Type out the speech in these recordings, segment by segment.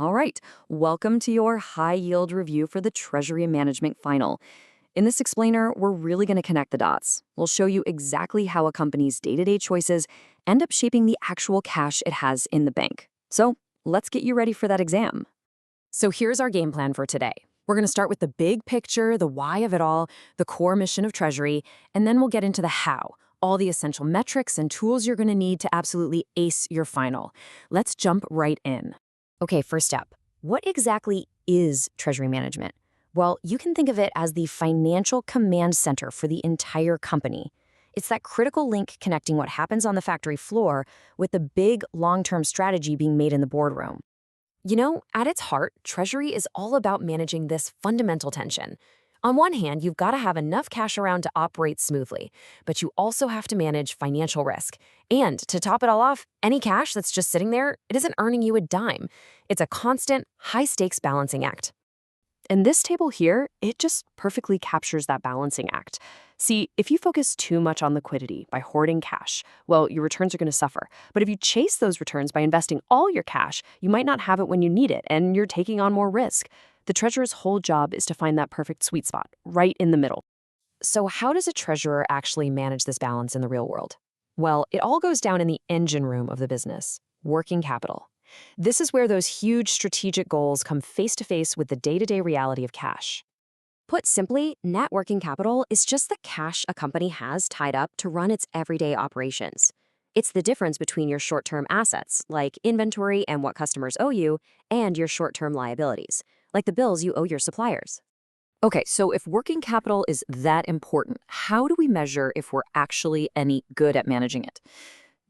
All right, welcome to your high yield review for the Treasury Management Final. In this explainer, we're really going to connect the dots. We'll show you exactly how a company's day-to-day choices end up shaping the actual cash it has in the bank. So let's get you ready for that exam. So here's our game plan for today. We're going to start with the big picture, the why of it all, the core mission of Treasury, and then we'll get into the how, all the essential metrics and tools you're going to need to absolutely ace your final. Let's jump right in. Okay, first up, what exactly is Treasury Management? Well, you can think of it as the financial command center for the entire company. It's that critical link connecting what happens on the factory floor with the big long-term strategy being made in the boardroom. You know, at its heart, Treasury is all about managing this fundamental tension. On one hand, you've got to have enough cash around to operate smoothly, but you also have to manage financial risk. And to top it all off, any cash that's just sitting there, it isn't earning you a dime. It's a constant, high-stakes balancing act. And this table here, it just perfectly captures that balancing act. See, if you focus too much on liquidity by hoarding cash, well, your returns are going to suffer. But if you chase those returns by investing all your cash, you might not have it when you need it, and you're taking on more risk. The treasurer's whole job is to find that perfect sweet spot, right in the middle. So how does a treasurer actually manage this balance in the real world? Well, it all goes down in the engine room of the business, working capital. This is where those huge strategic goals come face to face with the day-to-day reality of cash. Put simply, net working capital is just the cash a company has tied up to run its everyday operations. It's the difference between your short-term assets, like inventory and what customers owe you, and your short-term liabilities, like the bills you owe your suppliers. Okay, so if working capital is that important, how do we measure if we're actually any good at managing it?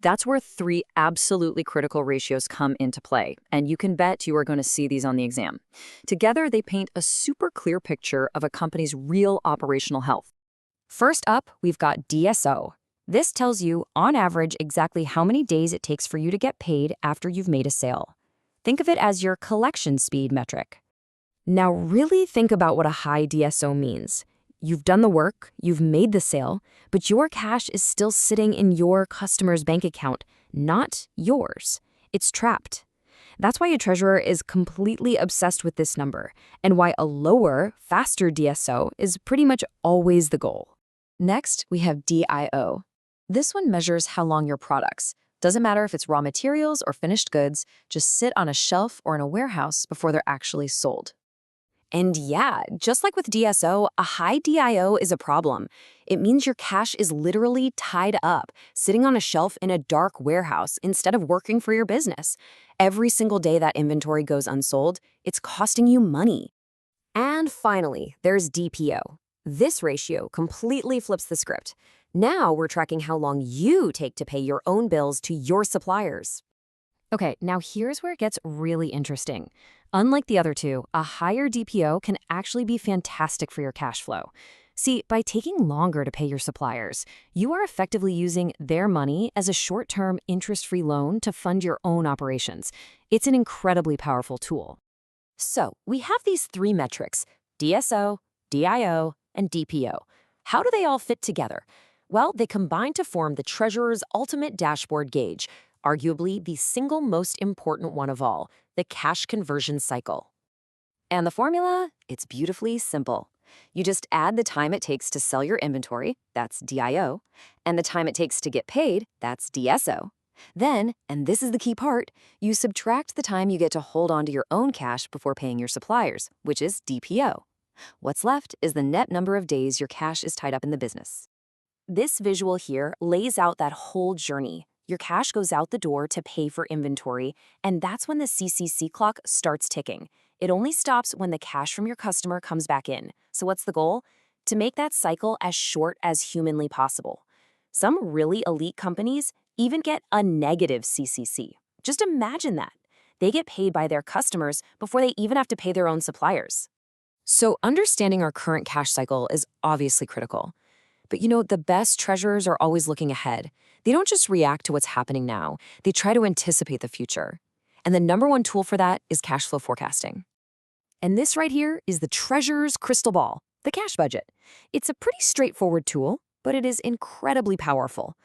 That's where three absolutely critical ratios come into play, and you can bet you are going to see these on the exam. Together, they paint a super clear picture of a company's real operational health. First up, we've got DSO. This tells you, on average, exactly how many days it takes for you to get paid after you've made a sale. Think of it as your collection speed metric. Now really think about what a high DSO means. You've done the work, you've made the sale, but your cash is still sitting in your customer's bank account, not yours. It's trapped. That's why a treasurer is completely obsessed with this number, and why a lower, faster DSO is pretty much always the goal. Next, we have DIO. This one measures how long your products, doesn't matter if it's raw materials or finished goods, just sit on a shelf or in a warehouse before they're actually sold. And yeah, just like with DSO, a high DIO is a problem. It means your cash is literally tied up, sitting on a shelf in a dark warehouse instead of working for your business. Every single day that inventory goes unsold, it's costing you money. And finally, there's DPO. This ratio completely flips the script. Now we're tracking how long you take to pay your own bills to your suppliers. Okay, now here's where it gets really interesting. Unlike the other two, a higher DPO can actually be fantastic for your cash flow. See, by taking longer to pay your suppliers, you are effectively using their money as a short-term interest-free loan to fund your own operations. It's an incredibly powerful tool. So we have these three metrics: DSO, DIO, and DPO. How do they all fit together? Well, they combine to form the treasurer's ultimate dashboard gauge, arguably the single most important one of all, the cash conversion cycle. And the formula? It's beautifully simple. You just add the time it takes to sell your inventory, that's DIO, and the time it takes to get paid, that's DSO. Then, and this is the key part, you subtract the time you get to hold on to your own cash before paying your suppliers, which is DPO. What's left is the net number of days your cash is tied up in the business. This visual here lays out that whole journey. Your cash goes out the door to pay for inventory, and that's when the CCC clock starts ticking. It only stops when the cash from your customer comes back in. So what's the goal? To make that cycle as short as humanly possible. Some really elite companies even get a negative CCC. Just imagine that. They get paid by their customers before they even have to pay their own suppliers. So understanding our current cash cycle is obviously critical. But you know, the best treasurers are always looking ahead. They don't just react to what's happening now. They try to anticipate the future. And the number one tool for that is cash flow forecasting. And this right here is the treasurer's crystal ball, the cash budget. It's a pretty straightforward tool, but it is incredibly powerful.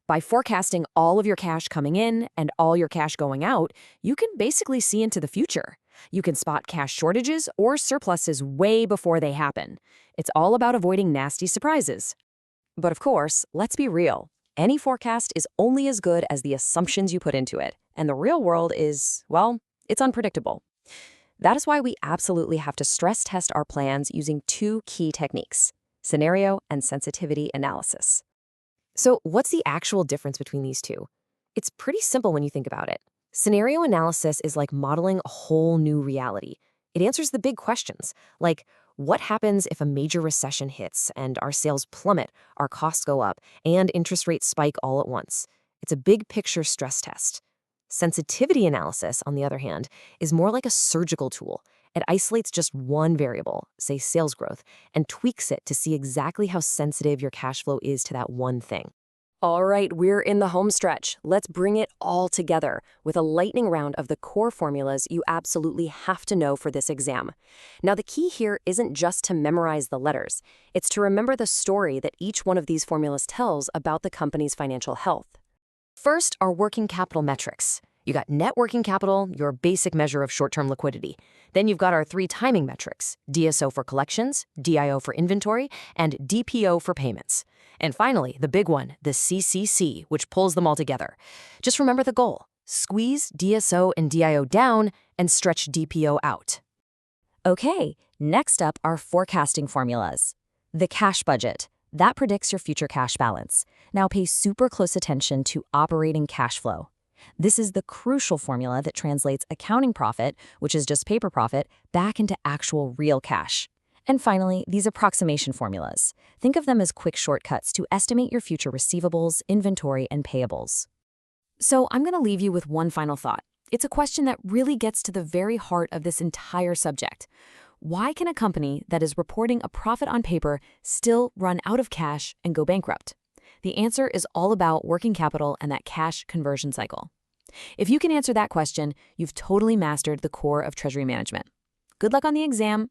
By forecasting all of your cash coming in and all your cash going out, you can basically see into the future. You can spot cash shortages or surpluses way before they happen. It's all about avoiding nasty surprises. But of course, let's be real. Any forecast is only as good as the assumptions you put into it, and the real world is, well, it's unpredictable. That is why we absolutely have to stress test our plans using two key techniques: scenario and sensitivity analysis. So, what's the actual difference between these two? It's pretty simple when you think about it. Scenario analysis is like modeling a whole new reality. It answers the big questions, like what happens if a major recession hits and our sales plummet, our costs go up, and interest rates spike all at once? It's a big picture stress test. Sensitivity analysis, on the other hand, is more like a surgical tool. It isolates just one variable, say sales growth, and tweaks it to see exactly how sensitive your cash flow is to that one thing. All right, we're in the home stretch. Let's bring it all together with a lightning round of the core formulas you absolutely have to know for this exam. Now, the key here isn't just to memorize the letters. It's to remember the story that each one of these formulas tells about the company's financial health. First, our working capital metrics. You got net working capital, your basic measure of short-term liquidity. Then you've got our three timing metrics: DSO for collections, DIO for inventory, and DPO for payments. And finally, the big one, the CCC, which pulls them all together. Just remember the goal: squeeze DSO and DIO down and stretch DPO out. Okay, next up are forecasting formulas. The cash budget. That predicts your future cash balance. Now pay super close attention to operating cash flow. This is the crucial formula that translates accounting profit, which is just paper profit, back into actual real cash. And finally, these approximation formulas. Think of them as quick shortcuts to estimate your future receivables, inventory, and payables. So I'm going to leave you with one final thought. It's a question that really gets to the very heart of this entire subject. Why can a company that is reporting a profit on paper still run out of cash and go bankrupt? The answer is all about working capital and that cash conversion cycle. If you can answer that question, you've totally mastered the core of treasury management. Good luck on the exam,